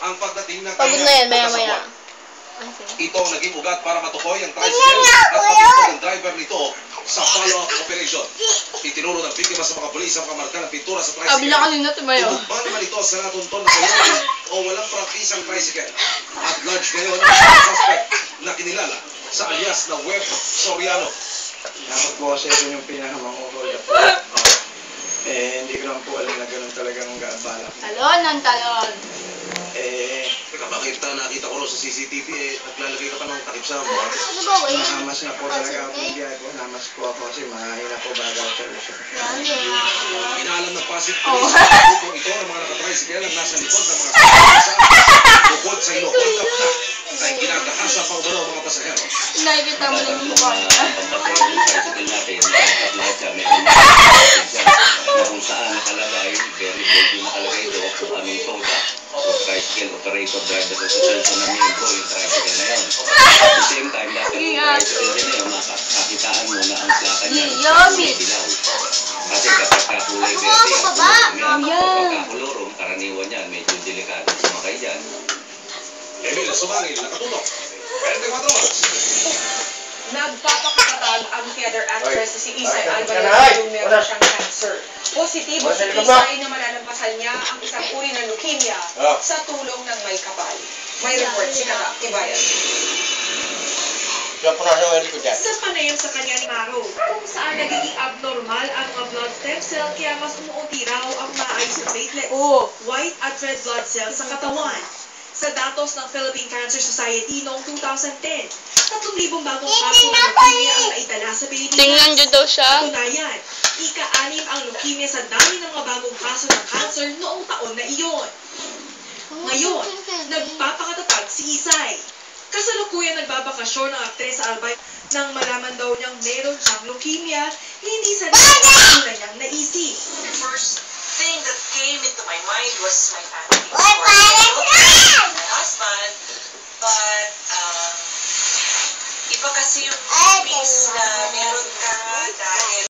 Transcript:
ang pagdating ng Pagod na yan, maya-maya. Ito ang naging ugat para matukoy ang tricycle at matukoy ang driver nito sa follow-up operation. Itinuro ng biktima sa mga pulis ang mga marka ng pintura sa tricycle. Abila kanina tumayo. Tumugma naman ito sa natunton na kayo o walang praktisang tricycle. At large ngayon ang suspect na kinilala sa alias na Web Soriano. Dapat po kasi ito yung pinakamang-hold up. Hindi ko lang po alam na ganun talagang gaabala. Talon ng talon. Nakita ko rin sa CCTV, naglalagay ka pa ng takip sa mo. Nahamas na po talaga ako ng biyahe ko. Nahamas po ako kasi mahina po bagal sa lusyon. Inaalam ng Pasig Police kung ito ang mga nakatricycle ang nasa likod ng mga sakasasa bukod sa inohold up na ay ginagahasa pa umano ang mga pasahero. Nakikita mo ng mukha niya. Tricycle natin, dapat lahat siya may na kung saan nakalagay, very bold yung nakalagay doon kung anong soda o tricycle operator driver association na miyembro yung tricycle na yun. At the same time, dapat yung tricycle din na yun, makakitaan mo na ang plaka niya kulay dilaw. Kasi kapag kakulay verde, pagkakulorong, karaniwan yan, medyo delikado sumakay dyan. Emil Sumangil, nakatutok. 24 horas. Nagpapakitatag ang theater actress si Isay Alvarez kung meron siyang cancer. Positibo si Isay na malalampasan niya ang isang uri ng leukemia sa tulong ng may kapal. May report si Kaka Tibayan. Sa panayam sa kanya ni Maro, kung saan nagiging abnormal ang mga blood stem cell kaya mas umuunti raw ang maayos na platelets, white at red blood cells sa katawan. Sa datos ng Philippine Cancer Society noong 2010, 3,000 bagong kaso ng leukemia ang naitala sa Pilipinas. Tingnan nyo daw siya. Tunayan, ika-6 ang leukemia sa dami ng mga bagong kaso ng cancer noong taon na iyon. Ngayon, nagpapakatatag si Isay. Kasalukuyan nagbabakasyon ng aktres sa Albay nang malaman daw niyang meron siyang leukemia, hindi sa una niyang naisip. First thing that came into my mind was my family. My husband, but iba kasi yung peace na meron ka dahil